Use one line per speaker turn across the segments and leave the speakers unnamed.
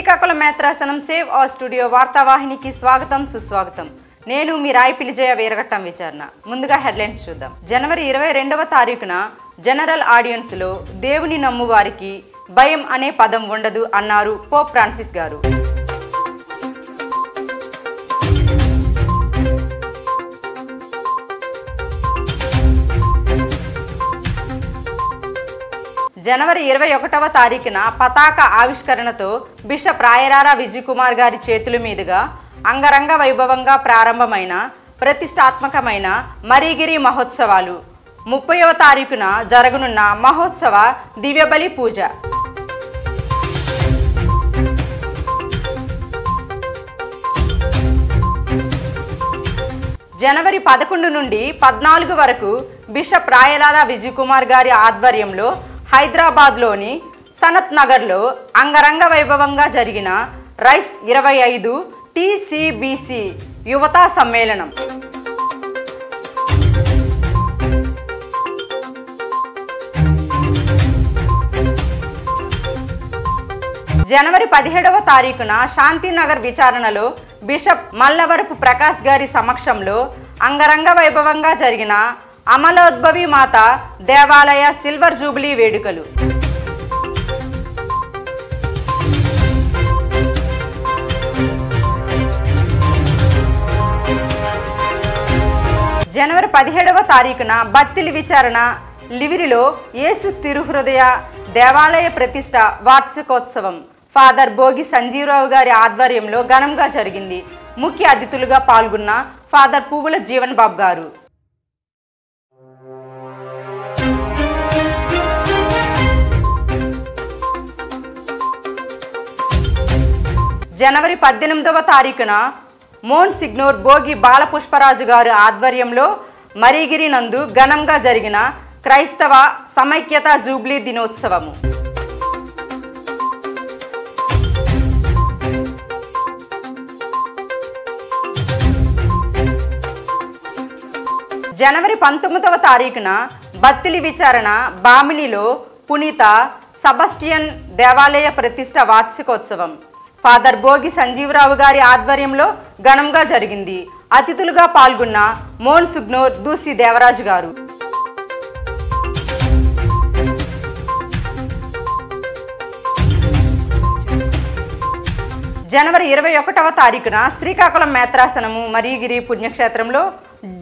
Srikakulam మేత్రాసనం save ఆ studio వార్తావాహినికి స్వాగతం సుస్వాగతం. నేను మీ రాయపిల్లి జయ వీరఘట్టం విచారణ. ముందుగా హెడ్లైన్స్ చూద్దాం. జనవరి 22వ తారీఖున జనరల్ ఆడియన్స్ లో దేవుని నమ్ము వారికి భయం అనే పదం ఉండదు అన్నారు పోప్ ఫ్రాన్సిస్ గారు. జనవరి 21వ తారీఖున పతాక ఆవిష్కరణతో బిషప్ రాయరారా విజయ్ కుమార్ గారి చేతుల మీదుగా అంగరంగ వైభవంగా ప్రారంభమైన ప్రతిష్టాత్మకమైన మరీగిరి మహోత్సవాలు. 30వ తారీఖున జరగనున్న మహోత్సవ దివ్యబలి పూజ. జనవరి 11 నుండి 14 వరకు బిషప్ రాయరారా విజయ్ కుమార్ గారి ఆధ్వర్యంలో హైదరాబాద్లోని సనత్ నగర్లో అంగరంగ వైభవంగా జరిగిన రైస్ 25 TCBC యువతా సమ్మేళనం. జనవరి 17వ తారీఖున శాంతినగర్ విచారణలో బిషప్ మల్లవరపు ప్రకాష్ గారి సమక్షంలో అంగరంగ వైభవంగా జరిగిన అమలోద్భవి మాత దేవాలయ సిల్వర్ జూబిలీ వేడుకలు. జనవరి 17వ తారీఖున బత్తిలి విచారణ లివిరిలో యేసు తిరుహృదయ దేవాలయ ప్రతిష్ట వార్షికోత్సవం ఫాదర్ భోగి సంజీవరావు గారి ఆధ్వర్యంలో ఘనంగా జరిగింది. ముఖ్య అతిథులుగా పాల్గొన్న ఫాదర్ పువ్వుల జీవన్ బాబు గారు. జనవరి 18వ తారీఖున మోన్ సిగ్నోర్ భోగి బాలపుష్పరాజు గారు ఆధ్వర్యంలో మరీగిరి నందు ఘనంగా జరిగిన క్రైస్తవ సమైక్యత జూబ్లీ దినోత్సవము. జనవరి 19వ తారీఖున బత్తిలి విచారణ బామినిలో పునీత సెబాస్టియన్ దేవాలయ ప్రతిష్ట వార్షికోత్సవం ఫాదర్ భోగి సంజీవరావు గారి ఆధ్వర్యంలో ఘనంగా జరిగింది. అతిథులుగా పాల్గొన్న మోన్ సుగ్నోర్ దూసి దేవరాజు గారు. జనవరి 21వ తారీఖున శ్రీకాకుళం మేత్రాసనము మరీగిరి పుణ్యక్షేత్రంలో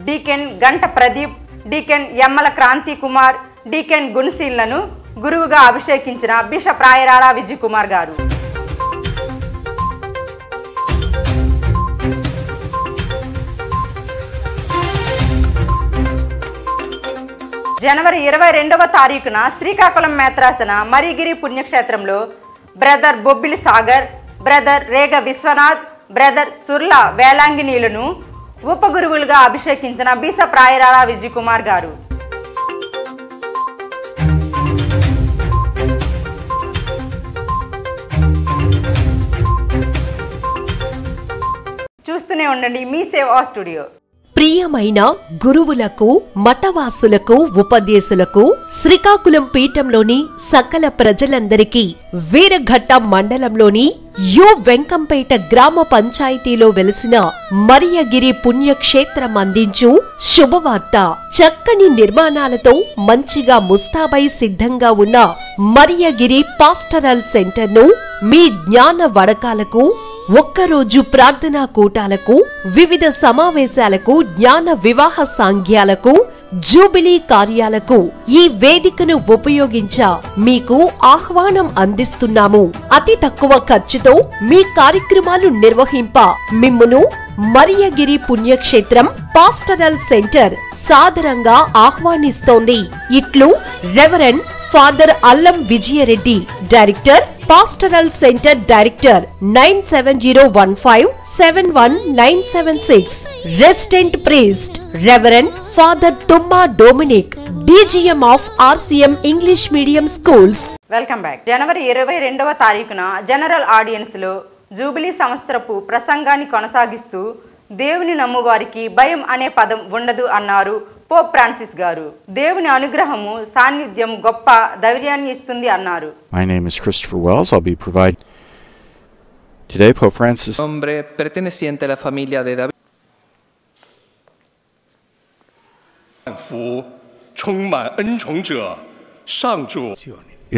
డీకెన్ గంట ప్రదీప్, డీకెన్ యమ్మల క్రాంతి కుమార్, డీకెన్ గుణశీలను గురువుగా అభిషేకించిన బిషప్ రాయరారా విజయ్ కుమార్ గారు. జనవరి 22వ తారీఖున శ్రీకాకుళం మేత్రాసన మరీగిరి పుణ్యక్షేత్రంలో బ్రదర్ బొబ్బిలి సాగర్, బ్రదర్ రేగ విశ్వనాథ్, బ్రదర్ సుర్ల వేలాంగినీలను ఉపగురువులుగా అభిషేకించిన బిషప్ రాయరారా విజయ్ కుమార్ గారు. చూస్తూనే ఉండండి మీ సేవ్ ఆ స్టూడియో.
ప్రియమైన గురువులకు, మఠవాసులకు, ఉపదేశులకు, శ్రీకాకుళం పీఠంలోని సకల ప్రజలందరికీ వీరఘట్టం మండలంలోని యు వెంకంపేట గ్రామ పంచాయతీలో వెలిసిన మరియగిరి పుణ్యక్షేత్రం అందించు శుభవార్త. చక్కని నిర్మాణాలతో మంచిగా ముస్తాబై సిద్ధంగా ఉన్న మరియగిరి పాస్టరల్ సెంటర్ ను మీ జ్ఞాన వడకాలకు, ఒక్కరోజు ప్రార్థనా కూటాలకు, వివిధ సమావేశాలకు, జ్ఞాన వివాహ సాంఘ్యాలకు, జూబిలీ కార్యాలకు ఈ వేదికను ఉపయోగించా మీకు ఆహ్వానం అందిస్తున్నాము. అతి తక్కువ ఖర్చుతో మీ కార్యక్రమాలు నిర్వహింప మిమ్మును మరియగిరి పుణ్యక్షేత్రం పాస్టరల్ సెంటర్ సాదరంగా ఆహ్వానిస్తోంది. ఇట్లు reverend father Allam Vijayareddy, director pastoral centre, director 9701571976. Resident priest reverend father Thumma Dominic, DGM of RCM English medium schools.
Welcome back. జనవరి 22వ తారీఖున జనరల్ ఆడియన్స్ లో జూబిలీ సంవత్సరపు ప్రసంగాన్ని కొనసాగిస్తూ దేవుని నమ్మువారికి భయం అనే పదం ఉండదు అన్నారు పోప్ ఫ్రాన్సిస్ గారు. దేవుని అనుగ్రహము సాన్నిధ్యం గొప్ప ధైర్యాన్ని ఇస్తుంది అన్నారు.
My name is Christopher Wells. I'll be providing Today, Pope Francis
Hombre perteneciente a la familia de David.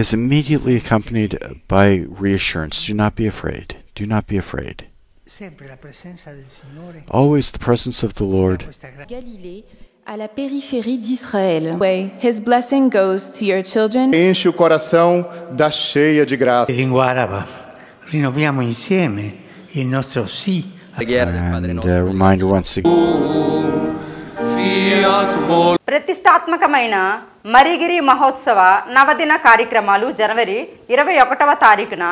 is immediately accompanied by reassurance. Do not be afraid. Do not be afraid. Always the presence of the Lord.
Galilée, à la périphérie d'Israël. His blessing goes to your children.
Enche o coração da cheia de graça.
Lingua araba. Rinnoviamo insieme il nostro sì.
And a reminder once again.
ప్రతిష్టాత్మకమైన మరిగిరి మహోత్సవ నవదిన కార్యక్రమాలు జనవరి 21వ తారీఖున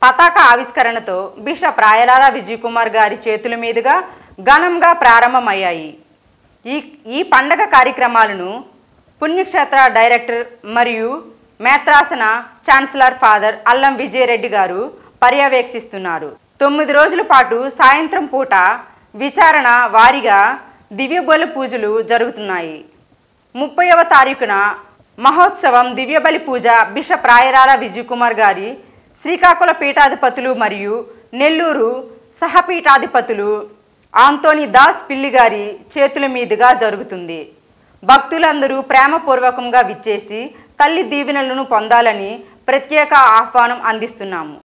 పతాక ఆవిష్కరణతో bishop రాయలాల Vijay Kumar గారి చేతుల మీదుగా ఘనంగా ప్రారంభమయ్యాయి. ఈ పండగ కార్యక్రమాలను పుణ్యక్షేత్ర డైరెక్టర్ మరియు మేత్రాసన ఛాన్సలర్ ఫాదర్ అల్లం విజయరెడ్డి గారు పర్యవేక్షిస్తున్నారు. 9 రోజుల పాటు సాయంత్రం పూట విచారణ వారీగా దివ్యబలి పూజలు జరుగుతున్నాయి. 30వ తారీఖున మహోత్సవం దివ్యబలి పూజ బిషప్ రాయలాల విజయ్ కుమార్ గారి శ్రీకాకుళ పీఠాధిపతులు మరియు నెల్లూరు సహపీఠాధిపతులు ఆంతోని దాస్ పిల్లి గారి చేతుల మీదుగా జరుగుతుంది. భక్తులందరూ ప్రేమపూర్వకంగా విచ్చేసి తల్లి దీవెనలను పొందాలని ప్రత్యేక ఆహ్వానం అందిస్తున్నాము.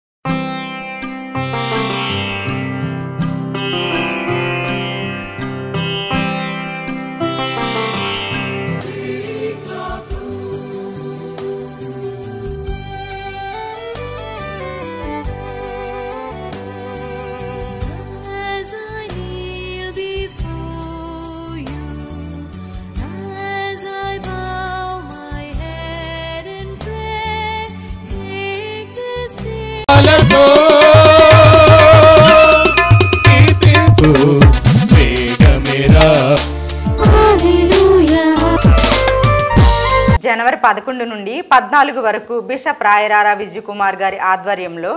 జనవరి 11 నుండి 14 వరకు బిషప్ రాయలాల విజయ్ కుమార్ గారి ఆధ్వర్యంలో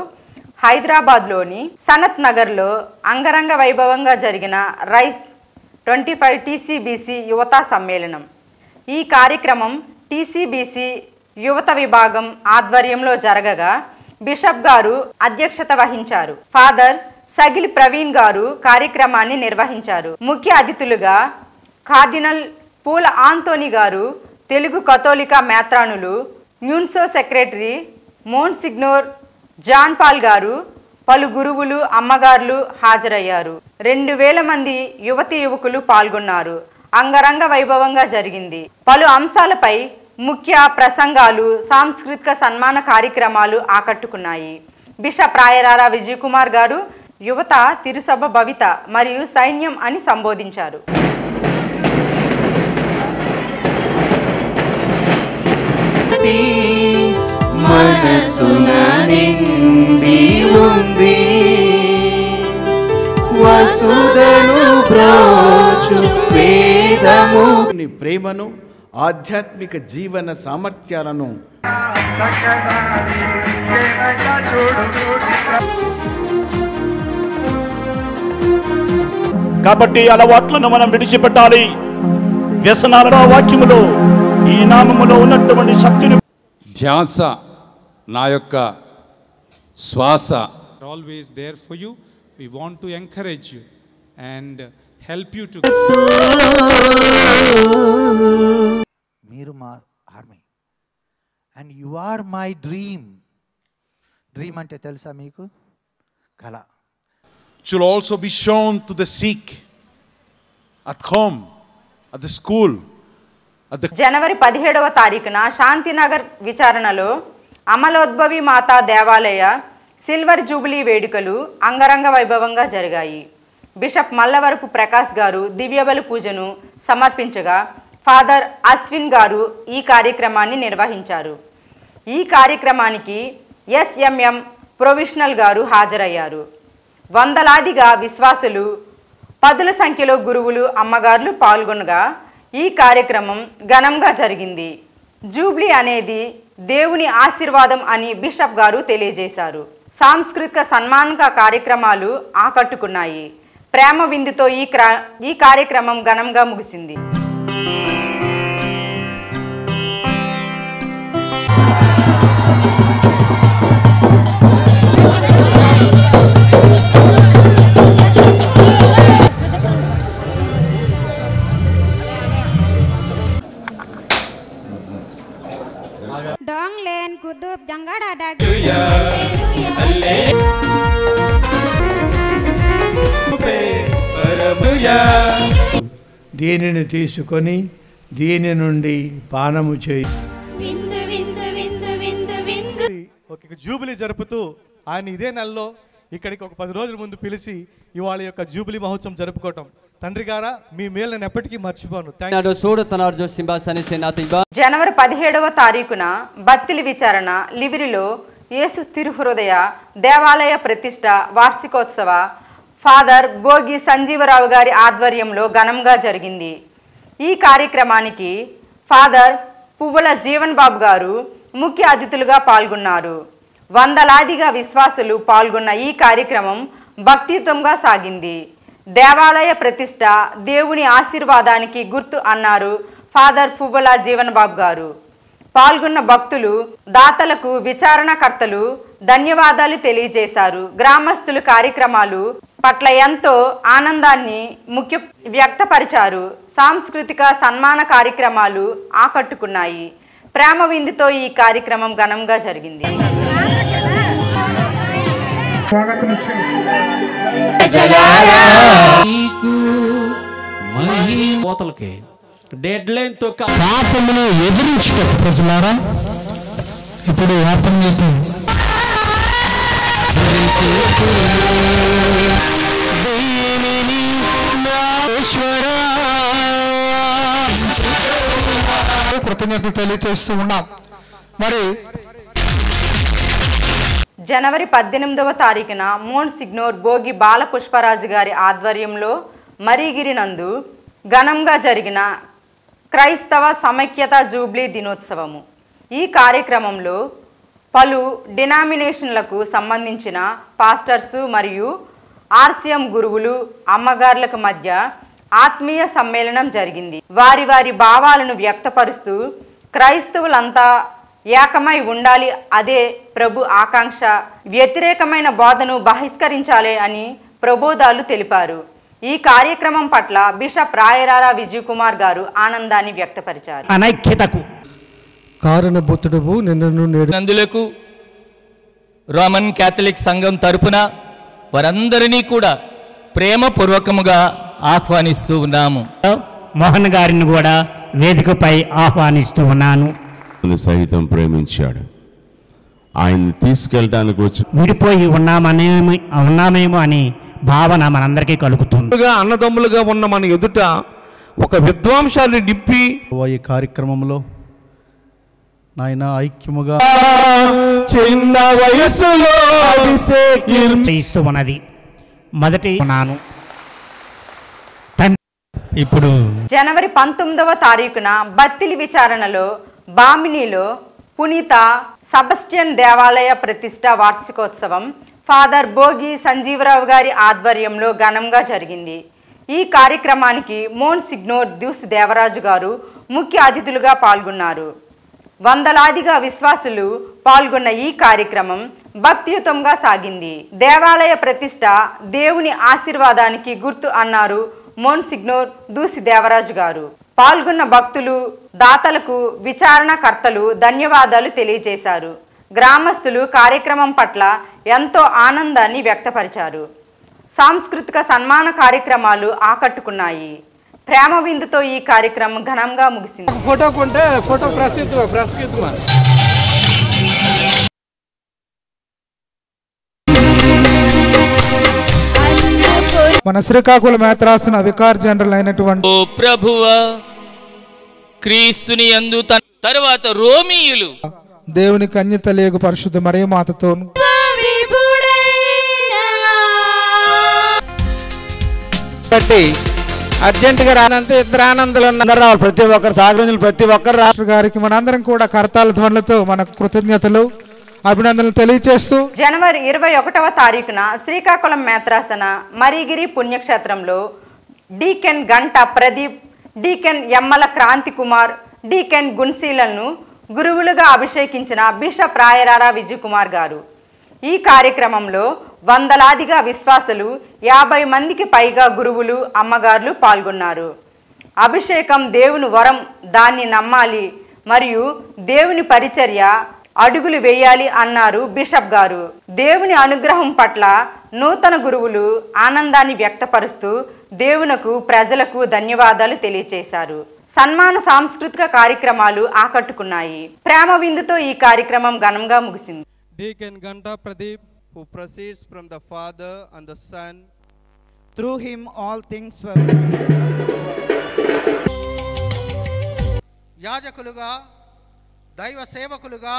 హైదరాబాద్లోని సనత్ నగర్లో అంగరంగ వైభవంగా జరిగిన రైస్ 25 టీసీబీసీ యువత సమ్మేళనం. ఈ కార్యక్రమం టీసీబీసీ యువత విభాగం ఆధ్వర్యంలో జరగగా బిషప్ గారు అధ్యక్షత వహించారు. ఫాదర్ సగిలి ప్రవీణ్ గారు కార్యక్రమాన్ని నిర్వహించారు. ముఖ్య అతిథులుగా కార్డినల్ పూల ఆంతోని గారు, తెలుగు కథోలిక మేత్రానులు, న్యూన్సో సెక్రటరీ మోన్సిగ్నోర్ జాన్ పాల్ గారు, పలు గురువులు, అమ్మగారులు హాజరయ్యారు. 2000 మంది యువతి యువకులు పాల్గొన్నారు. అంగరంగ వైభవంగా జరిగింది. పలు అంశాలపై ముఖ్య ప్రసంగాలు, సాంస్కృతిక సన్మాన కార్యక్రమాలు ఆకట్టుకున్నాయి. బిషప్ రాయలాల విజయ్ కుమార్ గారు యువత తిరుసభ భవిత మరియు సైన్యం అని సంబోధించారు.
మనసున నిండి ఉంది వసుదను బ్రోచు వేదము
ప్రేమను, ఆధ్యాత్మిక జీవన సామర్థ్యాలను
కాబట్టి అలవాట్లను మనం విడిచిపెట్టాలి. వ్యసనాల వాక్యములో ఈ నామములో ఉన్నటువంటి శక్తిని
ధ్యాస నా యొక్క శ్వాస
always there for you. We want to encourage you and help you to
మీరు మా army and you are my dream. Dream అంటే తెలుసా మీకు? కళ.
should also be shown to the sick at home, at the school, at the
జనవరి 17వ తారీఖున శాంతినగర్ విచారణలో అమలోద్భవి మాతా దేవాలయ silver jubilee వేడుకలు అంగరంగ వైభవంగా జరిగాయి. బిషప్ మల్లవరపు ప్రకాష్ గారు దివ్యబలి పూజను సమర్పించగా ఫాదర్ అశ్విన్ గారు ఈ కార్యక్రమాన్ని నిర్వహించారు. ఈ కార్యక్రమానికి ఎస్ఎంఎం ప్రొవిషనల్ గారు హాజరయ్యారు. వందలాదిగా విశ్వాసులు, పదుల సంఖ్యలో గురువులు, అమ్మగారులు పాల్గొనగా ఈ కార్యక్రమం ఘనంగా జరిగింది. జూబ్లీ అనేది దేవుని ఆశీర్వాదం అని బిషప్ గారు తెలియజేశారు. సాంస్కృతిక సన్మాన కార్యక్రమాలు ఆకట్టుకున్నాయి. ప్రేమ విందుతో ఈ కార్యక్రమం ఘనంగా ముగిసింది.
Donglen kudup janggada dag.
దీనిని తీసుకొని దీని నుండి పానము చేయి.
ఒక జూబిలీ జరుపుతూ ఆయన ఇదే నెలలో ఇక్కడికి ఒక 10 రోజుల ముందు పిలిచి ఇవాళ యొక్క జూబిలీ మహోత్సవం జరుపుకోవటం తండ్రి గారా మీ మేలు నేను ఎప్పటికీ మర్చిపోను.
జనవరి 17వ తారీఖున బత్తిలి విచారణ లివిరిలో యేసు తిరుహృదయ దేవాలయ ప్రతిష్ట వార్షికోత్సవ ఫాదర్ భోగి సంజీవరావు గారి ఆధ్వర్యంలో ఘనంగా జరిగింది. ఈ కార్యక్రమానికి ఫాదర్ పువ్వుల జీవన్ బాబు గారు ముఖ్య అతిథులుగా పాల్గొన్నారు. వందలాదిగా విశ్వాసులు పాల్గొన్న ఈ కార్యక్రమం భక్తియుతంగా సాగింది. దేవాలయ ప్రతిష్ట దేవుని ఆశీర్వాదానికి గుర్తు అన్నారు ఫాదర్ పువ్వుల జీవన్ బాబు గారు. పాల్గొన్న భక్తులు దాతలకు విచారణకర్తలు ధన్యవాదాలు తెలియజేశారు. గ్రామస్తులు కార్యక్రమాలు పట్ల ఎంతో ఆనందాన్ని వ్యక్తపరిచారు. సాంస్కృతిక సన్మాన కార్యక్రమాలు ఆకట్టుకున్నాయి. ప్రేమ విందుతో ఈ కార్యక్రమం ఘనంగా జరిగింది.
డెడ్ లైన్ తో పాపమును ఎదిరించుట ప్రజలారా ఇప్పుడు ఆత్మీయత కృతజ్ఞతలు తెలియజేస్తూ ఉన్నాం. మరి
జనవరి 18వ తారీఖున మోన్సిగ్నోర్ భోగి బాలపుష్పరాజు గారి ఆధ్వర్యంలో మరిగిరి నందు ఘనంగా జరిగిన క్రైస్తవ సమైక్యత జూబ్లీ దినోత్సవము. ఈ కార్యక్రమంలో పలు డినామినేషన్లకు సంబంధించిన పాస్టర్సు మరియు ఆర్సిఎం గురువులు అమ్మగారులకు మధ్య ఆత్మీయ సమ్మేళనం జరిగింది. వారి వారి భావాలను వ్యక్తపరుస్తూ క్రైస్తవులంతా ఏకమై ఉండాలి, అదే ప్రభు ఆకాంక్ష, వ్యతిరేకమైన బోధను బహిష్కరించాలి అని ప్రబోధాలు తెలిపారు. ఈ కార్యక్రమం పట్ల బిషప్ రాయరారా విజయ్ కుమార్ గారు ఆనందాన్ని వ్యక్తపరిచారు.
అనైక్యతకు కారణభూతుడువు
నందులకు రోమన్ క్యాథలిక్ సంఘం తరపున వారందరినీ కూడా ప్రేమపూర్వకముగా ఆహ్వానిస్తూ ఉన్నాము.
మోహన్ గారిని కూడా వేదికపై ఆహ్వానిస్తూ ఉన్నాను.
సహితం ప్రేమించాడు. ఆయన్ని తీసుకెళ్ళడానికి వచ్చి
విడిపోయి ఉన్నామేమో అని భావన మనందరికీ కలుగుతుంది.
అన్నదమ్ములుగా ఉన్న మన ఎదుట ఒక విద్వాంసాన్ని నింపి
ఈ కార్యక్రమంలో నాయన ఐక్యముగా
చిన్న వయసులో ఇస్తూ ఉన్నది. మొదటి నాను ఇప్పుడు
జనవరి 19వ తారీఖున బత్తిలి విచారణలో బామినిలో పునీత సెబస్టియన్ దేవాలయ ప్రతిష్ట వార్షికోత్సవం ఫాదర్ భోగి సంజీవరావు గారి ఆధ్వర్యంలో ఘనంగా జరిగింది. ఈ కార్యక్రమానికి మోన్సిగ్నోర్ డ్యూస్ దేవరాజు గారు ముఖ్య అతిథులుగా పాల్గొన్నారు. వందలాదిగా విశ్వాసులు పాల్గొన్న ఈ కార్యక్రమం భక్తియుతంగా సాగింది. దేవాలయ ప్రతిష్ట దేవుని ఆశీర్వాదానికి గుర్తు అన్నారు మోన్సిగ్నోర్ దూసి దేవరాజు గారు. పాల్గొన్న భక్తులు దాతలకు విచారణకర్తలు ధన్యవాదాలు తెలియజేశారు. గ్రామస్తులు కార్యక్రమం పట్ల ఎంతో ఆనందాన్ని వ్యక్తపరిచారు. సాంస్కృతిక సన్మాన కార్యక్రమాలు ఆకట్టుకున్నాయి. ప్రేమ విందుతో ఈ కార్యక్రమం ఘనంగా ముగిసింది.
మన శ్రీకాకుళం మేత్రాసన వికార్ జనరల్ అయినటువంటి
ఓ ప్రభువా క్రీస్తుని యందు తరువాత రోమీయులు
దేవుని కన్యత లేగు పరిశుద్ధ మరియ మాతతో
అర్జెంట్ గా రానంత ఇద్దరు ఆనందాలు రావాలి. ప్రతి ఒక్కరు సాగరంజులు ప్రతి ఒక్కరు
రాష్ట్ర గారికి మనందరం కూడా కరతాళ ధ్వనులతో మన కృతజ్ఞతలు అభినందనలు తెలియజేస్తూ
జనవరి 21వ తారీఖున శ్రీకాకుళం మేత్రాసన మరిగిరి పుణ్యక్షేత్రంలో డీకెన్ గంట ప్రదీప్, డీకెన్ యమ్మల క్రాంతి కుమార్, డీకెన్ గున్సీలను గురువులుగా అభిషేకించిన బిషప్ రాయరారా విజయ్ కుమార్ గారు. ఈ కార్యక్రమంలో వందలాదిగా విశ్వాసులు 50 మందికి పైగా గురువులు అమ్మగారులు పాల్గొన్నారు. అభిషేకం దేవుని వరం, దాన్ని నమ్మాలి, మరియు దేవుని పరిచర్య అడుగులు వేయాలి అన్నారు బిషప్ గారు. దేవుని అనుగ్రహం పట్ల నూతన గురువులు ఆనందాన్ని వ్యక్తపరుస్తూ దేవునకు ప్రజలకు ధన్యవాదాలు తెలియచేశారు. సన్మాన సాంస్కృతిక కార్యక్రమాలు ఆకట్టుకున్నాయి. ప్రేమ విందుతో ఈ కార్యక్రమం ఘనంగా ముగిసింది.
Deacon Ganta Pradeep,
who proceeds from the Father and the Son,
through him all things were.
యాజకులుగా దైవ సేవకులుగా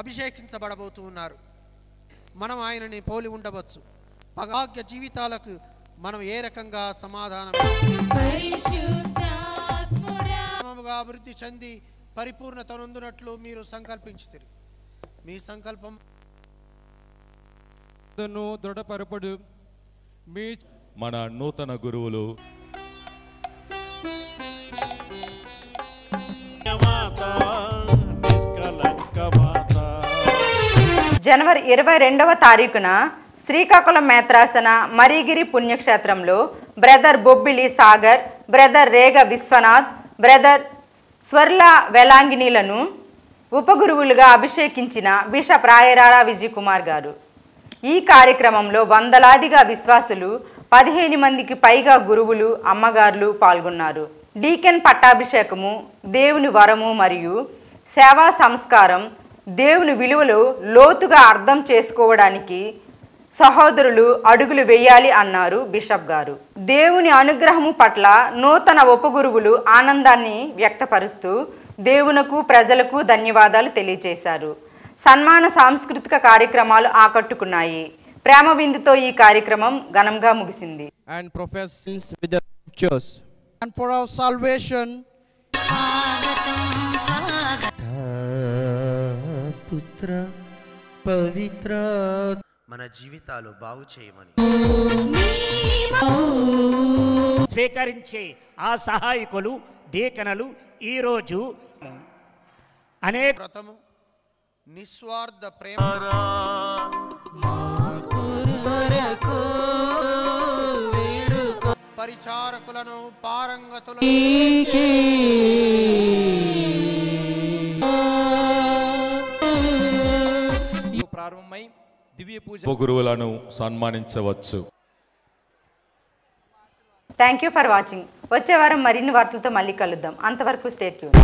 అభిషేకించబడబోతూ ఉన్నారు. మనం ఆయనని పోలి ఉండవచ్చు. భాగ్య జీవితాలకు మనం ఏ రకంగా సమాధానముగా అభివృద్ధి చెంది పరిపూర్ణత నొందునట్లు మీరు సంకల్పించుతారు. మీ సంకల్పం
దృఢపరపడు మీ
మన నూతన గురువులు
జనవరి 22వ తారీఖున శ్రీకాకుళం మేత్రాసన మరిగిరి పుణ్యక్షేత్రంలో బ్రదర్ బొబ్బిలి సాగర్, బ్రదర్ రేగ విశ్వనాథ్, బ్రదర్ స్వర్ల వెలాంగిణీలను ఉపగురువులుగా అభిషేకించిన బిషప్ రాయరారా విజయ్ కుమార్ గారు. ఈ కార్యక్రమంలో వందలాదిగా విశ్వాసులు, 15 మందికి పైగా గురువులు, అమ్మగారులు పాల్గొన్నారు. డీకెన్ పట్టాభిషేకము, దేవుని వరము మరియు సేవా సంస్కారం, దేవుని విలువలు లోతుగా అర్థం చేసుకోవడానికి సహోదరులు అడుగులు వేయాలి అన్నారు బిషప్ గారు. దేవుని అనుగ్రహము పట్ల నూతన ఉపగురువులు ఆనందాన్ని వ్యక్తపరుస్తూ దేవునకు ప్రజలకు ధన్యవాదాలు తెలియజేశారు. సన్మాన సాంస్కృతిక కార్యక్రమాలు ఆకట్టుకున్నాయి. ప్రేమ విందుతో ఈ కార్యక్రమం ఘనంగా ముగిసింది.
and professions with the scriptures and for our salvation
పుత్ర పవిత్ర మన జీవితాలు బాగు చేయమని
స్వీకరించే ఆ సహాయకులు డీకనలు ఈరోజు అనేక
వ్రతము నిస్వార్థ ప్రేమ పరిచారకులను పారంగతులను
ప్రారంభమై దివ్య పూజ
గురువులను సన్మానించవచ్చు.
Thank you for watching. వచ్చే వారం మరిన్ని వార్తలతో మళ్ళీ కలుద్దాం. అంతవరకు స్టే ట్యూన్.